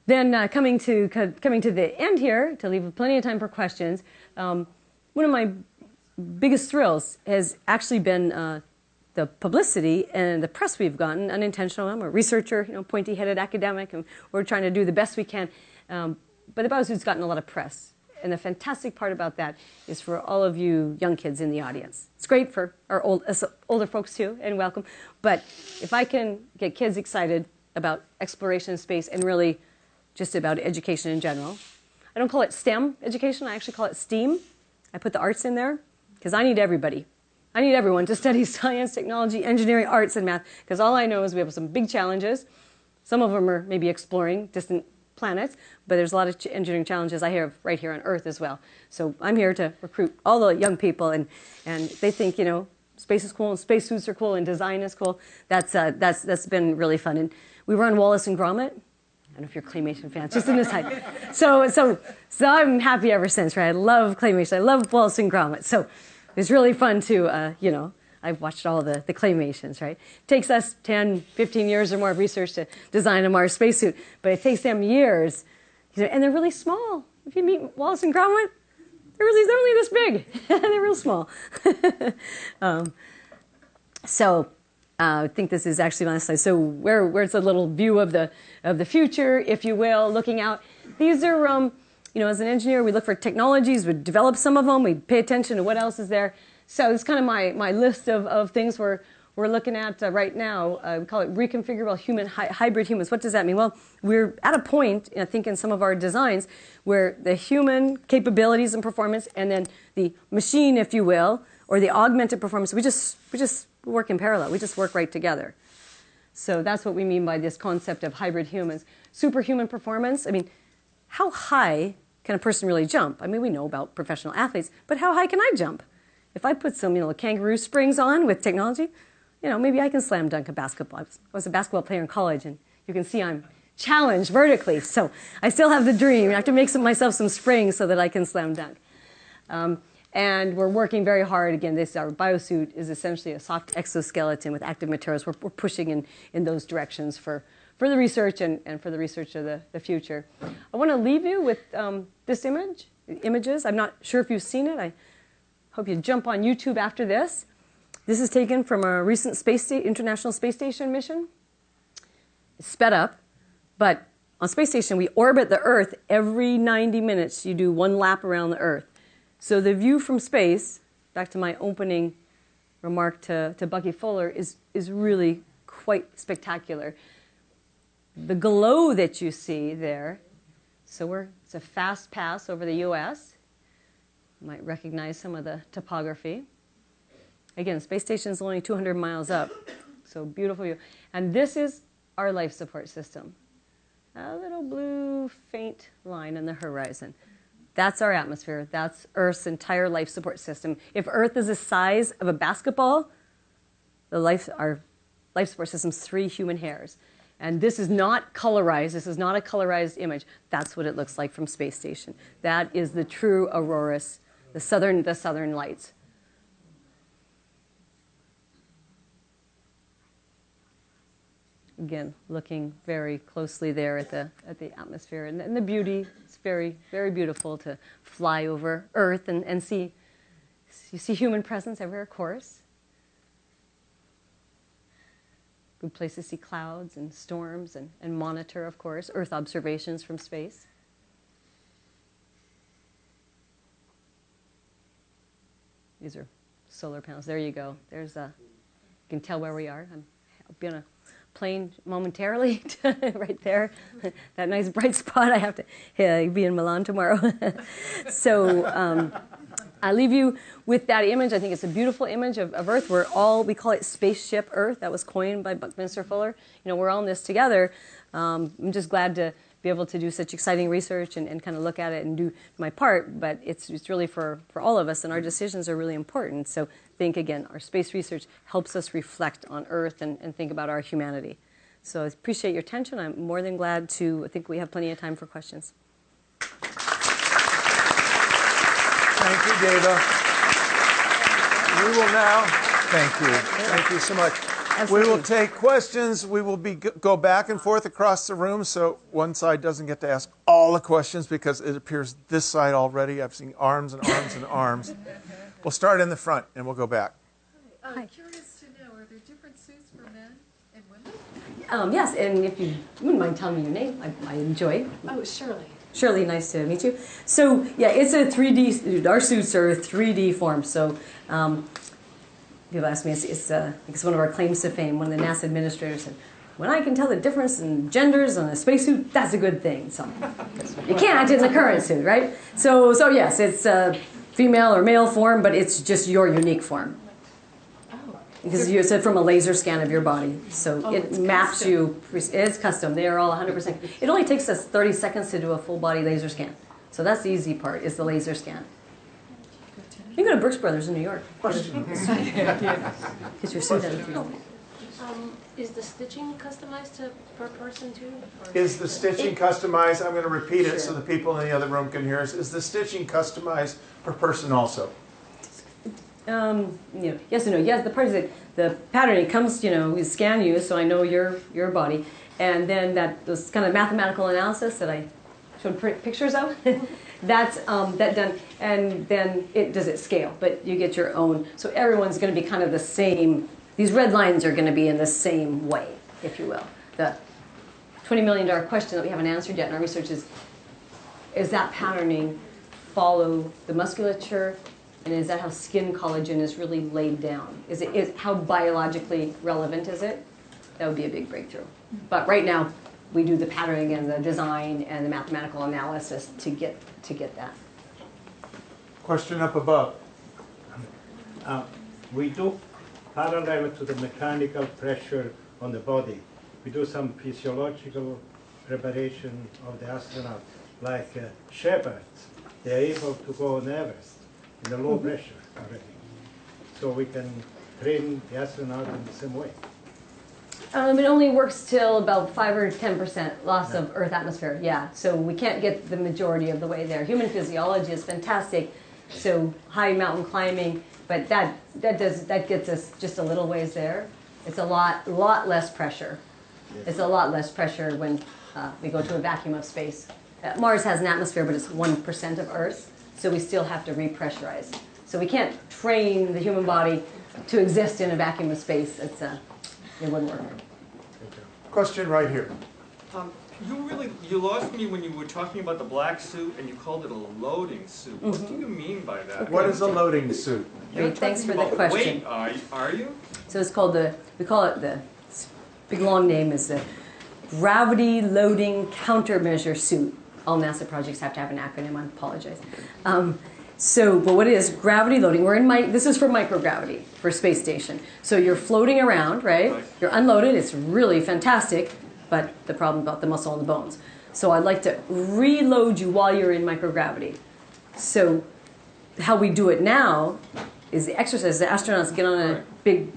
Then coming to the end here, to leave plenty of time for questions, one of my biggest thrills has actually been the publicity and the press we've gotten, unintentional. I'm a researcher, pointy-headed academic, and we're trying to do the best we can. But the BioSuit's gotten a lot of press. And the fantastic part about that is for all of you young kids in the audience. It's great for our older folks too, and welcome. But if I can get kids excited about exploration in space and really just about education in general, I don't call it STEM education, I actually call it STEAM. I put the arts in there because I need everybody. I need everyone to study science, technology, engineering, arts, and math, because all I know is we have some big challenges. Some of them are maybe exploring distant planets, but there's a lot of engineering challenges I have right here on Earth as well. So I'm here to recruit all the young people, and they think, space is cool, and spacesuits are cool, and design is cool. That's been really fun. And we were on Wallace and Gromit. I don't know if you're claymation fans, just in this height. So I'm happy ever since, right? I love claymation. I love Wallace and Gromit. So it's really fun to, I've watched all the claymations, right? It takes us 10, 15 years or more of research to design a Mars spacesuit, but it takes them years, and they're really small. If you meet Wallace and Gromit, they're only this big. They're real small. I think this is actually my slide. So where's a little view of the future, if you will, looking out. These are, as an engineer, we look for technologies, we develop some of them, we pay attention to what else is there. So it's kind of my list of things we're looking at right now. We call it reconfigurable hybrid humans. What does that mean? Well, we're at a point, I think, in some of our designs where the human capabilities and performance and then the machine, if you will, or the augmented performance, we just work in parallel. We just work right together. So that's what we mean by this concept of hybrid humans. Superhuman performance, how high can a person really jump? We know about professional athletes, but how high can I jump? If I put some, kangaroo springs on with technology, maybe I can slam dunk a basketball. I was a basketball player in college, and you can see I'm challenged vertically. So I still have the dream. I have to make myself some springs so that I can slam dunk. And we're working very hard. Again, our BioSuit is essentially a soft exoskeleton with active materials. We're pushing in those directions for the research and for the research of the future. I want to leave you with this images. I'm not sure if you've seen it. I hope you jump on YouTube after this. This is taken from a recent International Space Station mission. It's sped up, but on Space Station, we orbit the Earth every 90 minutes. You do one lap around the Earth. So the view from space, back to my opening remark to Bucky Fuller, is really quite spectacular. The glow that you see there, it's a fast pass over the U.S. You might recognize some of the topography. Again, the space station is only 200 miles up, so beautiful view. And this is our life support system. A little blue faint line on the horizon. That's our atmosphere. That's Earth's entire life support system. If Earth is the size of a basketball, our life support system's 3 human hairs. And this is not colorized. This is not a colorized image. That's what it looks like from Space Station. That is the true auroras, the southern lights. Again, looking very closely there at the atmosphere and the beauty. It's very, very beautiful to fly over Earth and see. You see human presence everywhere, of course. Good place to see clouds and storms and monitor, of course, Earth observations from space. These are solar panels. There you go. You can tell where we are. I'll be on a plane momentarily, right there. That nice bright spot. I have to be in Milan tomorrow. So I leave you with that image. I think it's a beautiful image of Earth. We call it Spaceship Earth. That was coined by Buckminster Fuller. We're all in this together. I'm just glad to be able to do such exciting research and kind of look at it and do my part, but it's really for all of us, and our decisions are really important. So think again, our space research helps us reflect on Earth and think about our humanity. So I appreciate your attention. I'm more than glad to, I think we have plenty of time for questions. Thank you, Dava. We will now, thank you so much. Absolutely. We will take questions. We will go back and forth across the room, so one side doesn't get to ask all the questions because it appears this side already. I've seen arms and arms and arms. We'll start in the front and we'll go back. I'm curious to know, are there different suits for men and women? Yes, and if you wouldn't mind telling me your name, I enjoy. Oh, Shirley. Shirley, nice to meet you. So, yeah, it's a 3D, our suits are 3D form. So, people ask me, it's one of our claims to fame. One of the NASA administrators said, when I can tell the difference in genders on a spacesuit, that's a good thing. So, you can't in the current suit, right? So yes, it's female or male form, but it's just your unique form. Because you said from a laser scan of your body. So it maps you, it's custom. They are all 100%. It only takes us 30 seconds to do a full body laser scan. So that's the easy part, is the laser scan. You can go to Brooks Brothers in New York. Get your suit in. Is the stitching customized per person too? Is the stitching customized? I'm going to repeat it so the people in the other room can hear us. Is the stitching customized per person also? Yes and no. Yes, the part is that the patterning comes, we scan you, so I know your body, and then those kind of mathematical analysis that I showed pictures of, that's that done, and then does it scale, but you get your own. So everyone's going to be kind of the same. These red lines are going to be in the same way, if you will. The $20 million question that we haven't answered yet in our research is that patterning follow the musculature? And is that how skin collagen is really laid down? Is how biologically relevant is it? That would be a big breakthrough. But right now, we do the patterning and the design and the mathematical analysis to get that. Question up above. We do parallel to the mechanical pressure on the body. We do some physiological preparation of the astronaut, like shepherds. They are able to go on Everest in the low pressure already. So we can train the astronaut in the same way. It only works till about 5 or 10% loss of Earth atmosphere. Yeah, so we can't get the majority of the way there. Human physiology is fantastic, so high mountain climbing, but that gets us just a little ways there. It's a lot less pressure. Yes. It's a lot less pressure when we go to a vacuum of space. Mars has an atmosphere, but it's 1% of Earth. So we still have to repressurize. So we can't train the human body to exist in a vacuum of space. It wouldn't work. Question right here. You lost me when you were talking about the black suit and you called it a loading suit. Mm-hmm. What do you mean by that? What is a loading suit? Great, thanks for the question. Weight, are you? So it's called we call it the big long name is the Gravity Loading Countermeasure Suit. All NASA projects have to have an acronym, I apologize. But what it is, gravity loading, this is for microgravity, for space station. So you're floating around, right? You're unloaded, it's really fantastic, but the problem about the muscle and the bones. So I'd like to reload you while you're in microgravity. So how we do it now is the exercise. The astronauts get on a big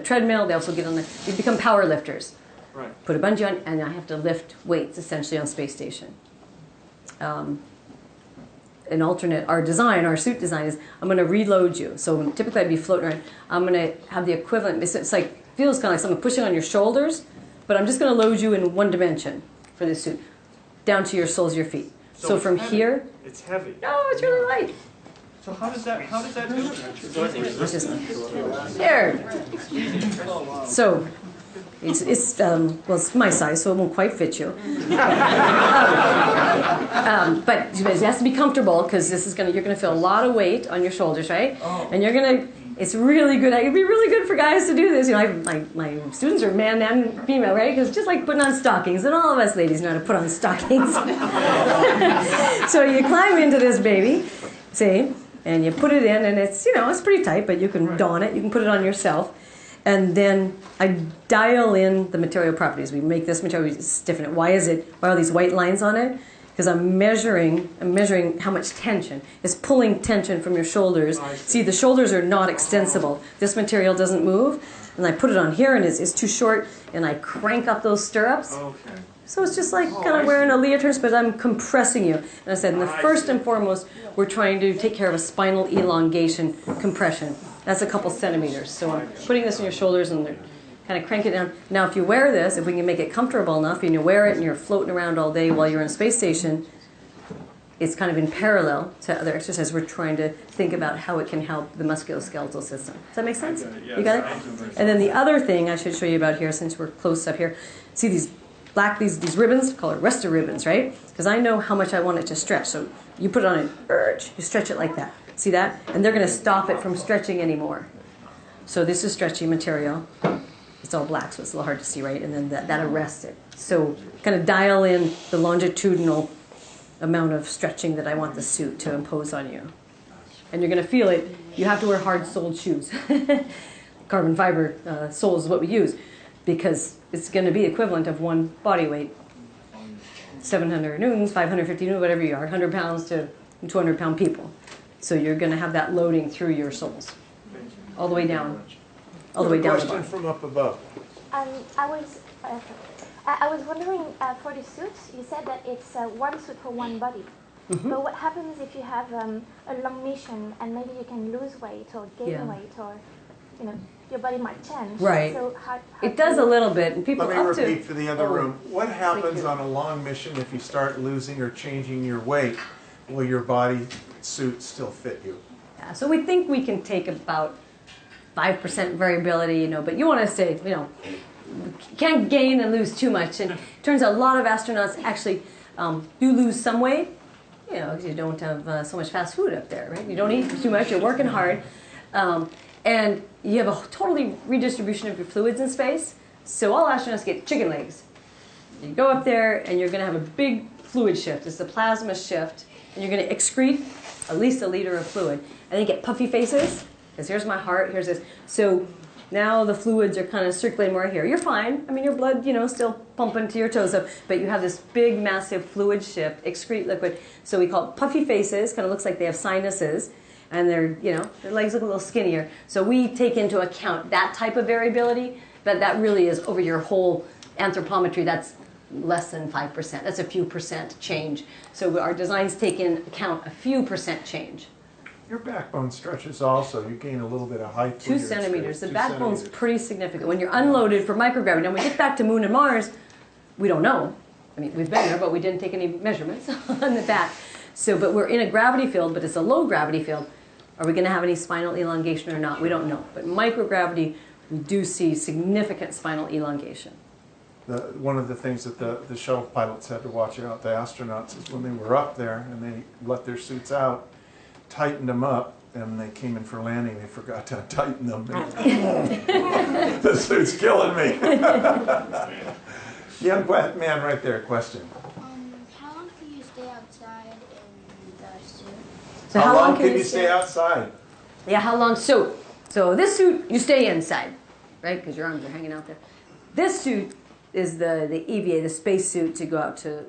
treadmill, they also they become power lifters. Right. Put a bungee on, and I have to lift weights, essentially, on space station. An alternate, our suit design is, I'm going to reload you. So typically I'd be floating around. I'm going to have the equivalent, feels kind of like someone pushing on your shoulders, but I'm just going to load you in one dimension for this suit, down to your soles of your feet. So from heavy. Here. It's heavy. No, it's really light. So how does that do it? There. So it's my size, so it won't quite fit you. But it has to be comfortable because you're going to feel a lot of weight on your shoulders, right? Oh. And you're going to It's really good. It'd be really good for guys to do this. You know, my students are man and female, right? Because it's just like putting on stockings, and all of us ladies know how to put on stockings. So you climb into this baby, see, and you put it in, and it's, you know, it's pretty tight, but you can don it. You can put it on yourself. And then I dial in the material properties. We make this material, we stiffen it. Why are these white lines on it? Because I'm measuring how much tension. It's pulling tension from your shoulders. See, the shoulders are not extensible. This material doesn't move. And I put it on here, and it's too short, and I crank up those stirrups. Okay. So it's just like kind of wearing a leotard, but I'm compressing you. And I said, first and foremost, we're trying to take care of a spinal elongation compression. That's a couple centimeters. So I'm putting this on your shoulders and kind of crank it down. Now, if you wear this, if we can make it comfortable enough, and you wear it and you're floating around all day while you're in a space station, it's kind of in parallel to other exercises. We're trying to think about how it can help the musculoskeletal system. Does that make sense? Yes, You got it? And then the other thing I should show you about here, since we're close up here, see these black, these ribbons, call it Resta ribbons, right? Because I know how much I want it to stretch. So you put it on an urge, you stretch it like that. See that? And they're going to stop it from stretching anymore. So this is stretchy material. It's all black, so it's a little hard to see, right? And then that arrests it. So kind of dial in the longitudinal amount of stretching that I want the suit to impose on you. And you're going to feel it. You have to wear hard-soled shoes. Carbon fiber soles is what we use, because it's going to be equivalent of one body weight. 700 newtons, 550 newtons, whatever you are, 100 pounds to 200-pound people. So you're going to have that loading through your soles, all the way down, all the way down the Question bottom. from up above. I was wondering, for the suits, you said that it's one suit for one body. Mm-hmm. But what happens if you have a long mission and maybe you can lose weight or gain weight, or your body might change? Right. So how It does a little bit, and people Let me up to... repeat for the other room. What happens you. on a long mission if you start losing or changing your weight? Will your body suit still fit you? Yeah, so we think we can take about 5% variability, but you want to stay, can't gain and lose too much. And it turns out a lot of astronauts actually do lose some weight, because you don't have so much fast food up there, right? You don't eat too much, you're working hard. And you have a totally redistribution of your fluids in space. So all astronauts get chicken legs. You go up there and you're going to have a big fluid shift. It's a plasma shift. And you're going to excrete at least a liter of fluid. And then you get puffy faces, because here's my heart, here's this. So now the fluids are kind of circulating more here. You're fine. I mean, your blood, still pumping to your toes up. But you have this big, massive fluid shift, excrete liquid. So we call it puffy faces. Kind of looks like they have sinuses. And their legs look a little skinnier. So we take into account that type of variability. But that really is over your whole anthropometry. That's less than 5%. That's a few percent change. So our designs take into account a few percent change. Your backbone stretches also. You gain a little bit of height. 2 centimeters. The backbone's pretty significant. When you're unloaded for microgravity, now when we get back to Moon and Mars, we don't know. I mean, we've been there, but we didn't take any measurements on the back. So, but we're in a gravity field, but it's a low gravity field. Are we going to have any spinal elongation or not? We don't know. But microgravity, we do see significant spinal elongation. One of the things that the shuttle pilots had to watch out, the astronauts, is when they were up there and they let their suits out, tightened them up, and they came in for landing, they forgot to tighten them. The suit's killing me. Young man right there, question. How long can you stay outside in the suit? So how long can you stay outside? Yeah, how long? So this suit, you stay inside, right? Because your arms are hanging out there. This suit is the EVA, the spacesuit to go out to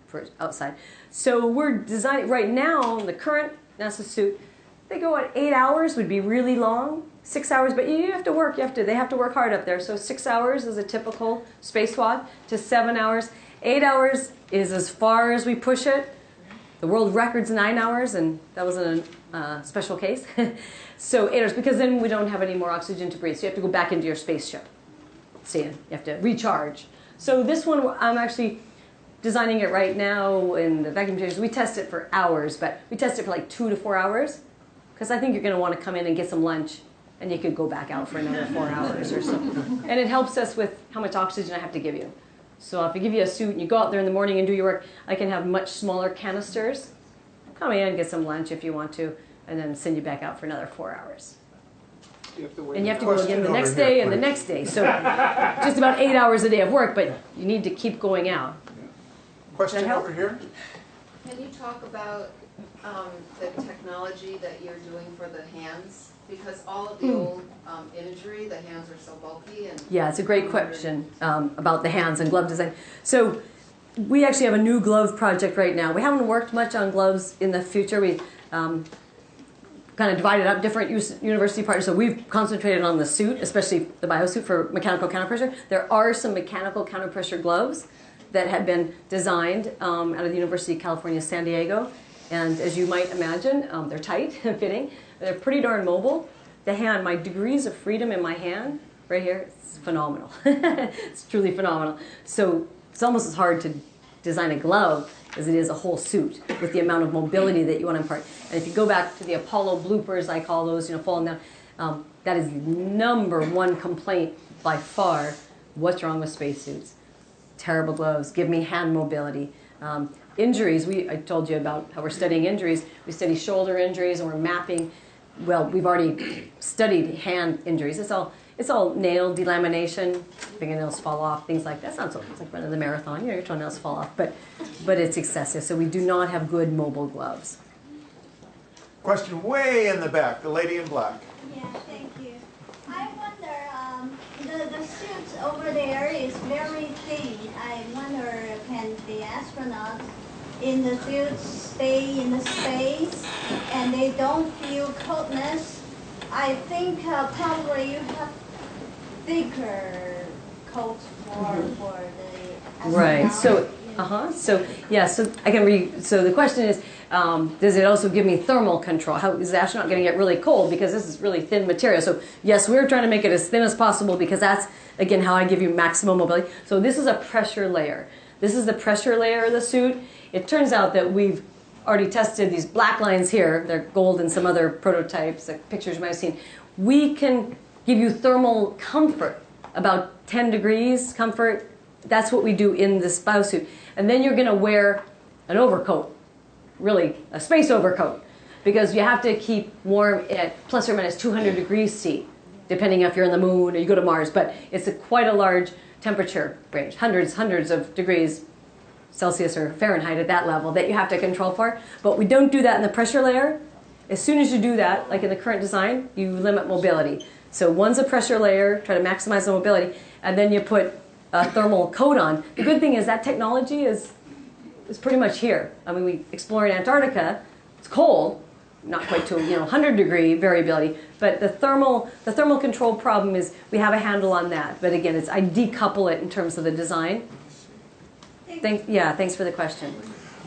for outside. So we're designing right now. The current NASA suit, they go at 8 hours would be really long. 6 hours, but you have to work. They have to work hard up there. So 6 hours is a typical spacewalk to 7 hours. 8 hours is as far as we push it. The world record's 9 hours, and that was a special case. So 8 hours, because then we don't have any more oxygen to breathe. So you have to go back into your spaceship. So you have to recharge. So this one, I'm actually designing it right now in the vacuum chambers. We test it for hours, but we test it for like 2 to 4 hours, because I think you're going to want to come in and get some lunch, and you could go back out for another 4 hours or something. And it helps us with how much oxygen I have to give you. So if I give you a suit and you go out there in the morning and do your work, I can have much smaller canisters. Come in, get some lunch if you want to, and then send you back out for another 4 hours. And you have to go again the next day and the next day. So just about 8 hours a day of work, but you need to keep going out. Question over here. Can you talk about the technology that you're doing for the hands? Because all of the old imagery, the hands are so bulky. And yeah, it's a great question about the hands and glove design. So we actually have a new glove project right now. We haven't worked much on gloves in the future. We kind of divided up different university partners. So we've concentrated on the suit, especially the BioSuit for mechanical counterpressure. There are some mechanical counterpressure gloves that have been designed out of the University of California, San Diego. And as you might imagine, they're tight and fitting. They're pretty darn mobile. The hand, my degrees of freedom in my hand, right here, it's phenomenal. It's truly phenomenal. So it's almost as hard to design a glove as it is a whole suit with the amount of mobility that you want to impart. And if you go back to the Apollo bloopers, I call those, falling down, that is the #1 complaint by far. What's wrong with spacesuits? Terrible gloves. Give me hand mobility. Injuries, I told you about how we're studying injuries. We study shoulder injuries and we're mapping. Well, we've already studied hand injuries. It's all nail delamination, fingernails fall off, things like that. It's not so, it's like running the marathon. Your toenails fall off, but it's excessive. So we do not have good mobile gloves. Question way in the back, the lady in black. Yeah, thank you. I wonder, the suit over there is very thin. I wonder, can the astronauts in the suit stay in the space and they don't feel coldness? I think probably you have thicker coat for the astronauts. Right. So So yeah. So I can read. So the question is, does it also give me thermal control? How is the astronaut going to get really cold? Because this is really thin material. So yes, we're trying to make it as thin as possible because that's again how I give you maximum mobility. So this is a pressure layer. This is the pressure layer of the suit. It turns out that we've already tested these black lines here. They're gold in some other prototypes, like pictures you might have seen. We can give you thermal comfort, about 10 degrees comfort. That's what we do in this BioSuit. And then you're going to wear an overcoat, really a space overcoat, because you have to keep warm at plus or minus 200 degrees C, depending if you're on the moon or you go to Mars. But it's quite a large temperature range, hundreds of degrees Celsius or Fahrenheit at that level that you have to control for. But we don't do that in the pressure layer. As soon as you do that, like in the current design, you limit mobility. So one's a pressure layer, try to maximize the mobility, and then you put a thermal coat on. The good thing is that technology is pretty much here. I mean, we explore in Antarctica. It's cold, not quite to 100-degree variability, but the thermal control problem is we have a handle on that. But again, I decouple it in terms of the design. Thanks for the question.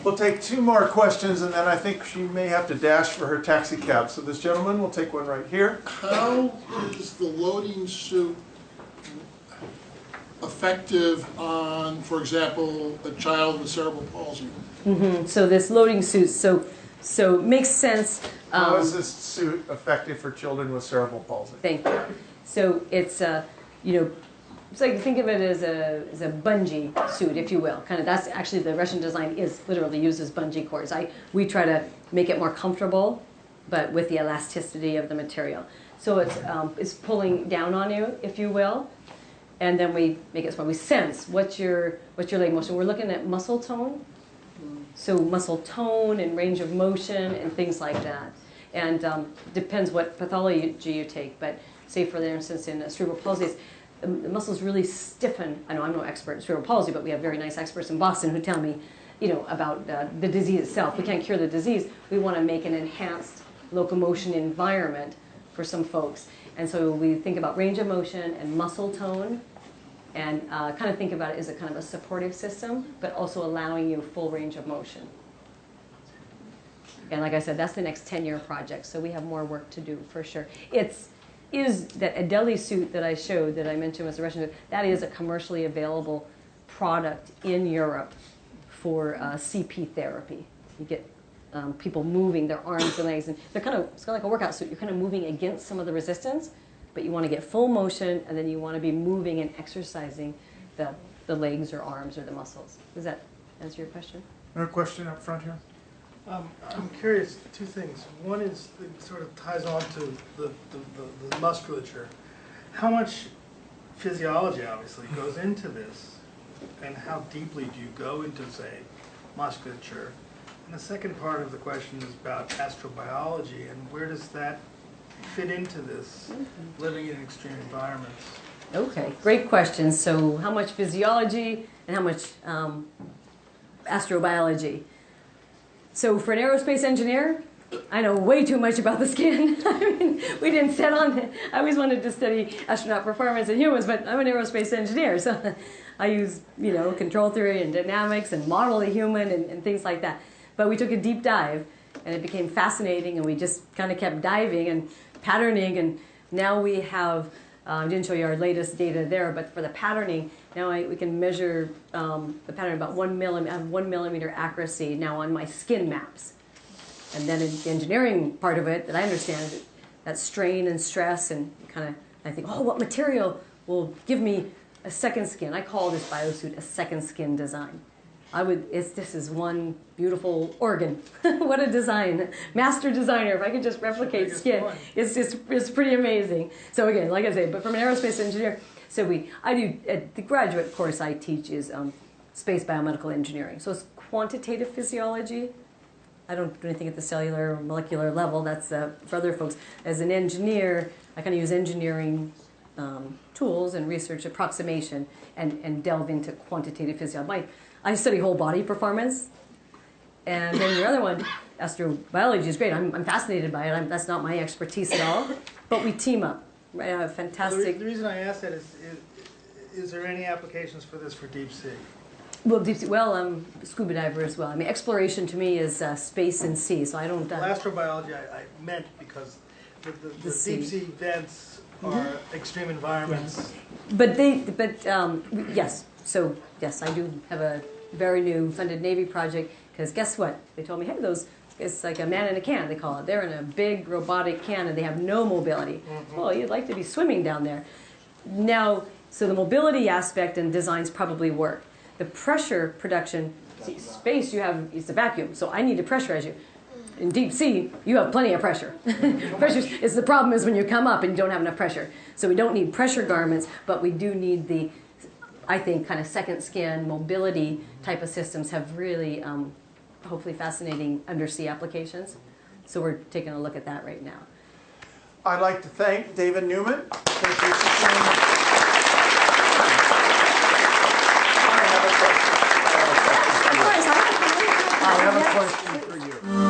We'll take 2 more questions, and then I think she may have to dash for her taxi cab. So this gentleman will take one right here. How is the loading suit effective on, for example, a child with cerebral palsy? Mm-hmm. So this loading suit, so it makes sense. How is this suit effective for children with cerebral palsy? Thank you. So it's it's like think of it as a bungee suit, if you will. Kind of that's actually the Russian design is literally uses bungee cords. We try to make it more comfortable, but with the elasticity of the material. So it's pulling down on you, if you will, and then we make it small. We sense what's your leg motion. We're looking at muscle tone, so muscle tone and range of motion and things like that. And depends what pathology you take, but say for instance in cerebral palsy. The muscles really stiffen. I know I'm no expert in cerebral palsy, but we have very nice experts in Boston who tell me, about the disease itself. We can't cure the disease. We want to make an enhanced locomotion environment for some folks. And so we think about range of motion and muscle tone and kind of think about it as a kind of a supportive system, but also allowing you full range of motion. And like I said, that's the next 10-year project. So we have more work to do for sure. Is that Adeli suit that I showed, that I mentioned was a Russian suit, that is a commercially available product in Europe for CP therapy. You get people moving their arms and legs, and it's kind of like a workout suit. You're kind of moving against some of the resistance, but you want to get full motion, and then you want to be moving and exercising the legs or arms or the muscles. Does that answer your question? Another question up front here. I'm curious, two things. One is, it sort of ties on to the musculature. How much physiology, obviously, goes into this, and how deeply do you go into, say, musculature? And the second part of the question is about astrobiology, and where does that fit into this, living in extreme environments? Okay, great question. So how much physiology and how much astrobiology? So for an aerospace engineer, I know way too much about the skin. I mean, we didn't set on it. I always wanted to study astronaut performance in humans, but I'm an aerospace engineer, so I use, control theory and dynamics and model the human and things like that. But we took a deep dive, and it became fascinating, and we just kind of kept diving and patterning, and now we have, I didn't show you our latest data there, but for the patterning, now we can measure the pattern about 1 millimeter, I have 1 millimeter accuracy now on my skin maps. And then in the engineering part of it that I understand, that strain and stress, and I think, oh, what material will give me a second skin? I call this BioSuit a second skin design. This is one beautiful organ. What a design. Master designer, if I could just replicate skin. It's pretty amazing. So again, like I say, but from an aerospace engineer, I do, the graduate course I teach is space biomedical engineering. So it's quantitative physiology. I don't do anything at the cellular or molecular level. That's for other folks. As an engineer, I kind of use engineering tools and research approximation and delve into quantitative physiology. I study whole body performance. And then the other one, astrobiology, is great. I'm fascinated by it. That's not my expertise at all. But we team up. I have fantastic... The reason I ask that is there any applications for this for deep sea? Well, deep sea, I'm a scuba diver as well. I mean, exploration to me is space and sea, so I don't... Well, astrobiology I meant because the deep sea vents are extreme environments. Yes. Yes. So, yes, I do have a very new funded Navy project, because guess what? They told me, hey, it's like a man in a can, they call it. They're in a big robotic can, and they have no mobility. Well, you'd like to be swimming down there. Now, so the mobility aspect and designs probably work. The pressure production, space, it's a vacuum, so I need to pressurize you. In deep sea, you have plenty of pressure. The problem is when you come up and you don't have enough pressure. So we don't need pressure garments, but we do need the, I think, kind of second skin mobility type of systems have really, hopefully, fascinating undersea applications. So we're taking a look at that right now. I'd like to thank Dava Newman. Thank you for coming. I have a question for you.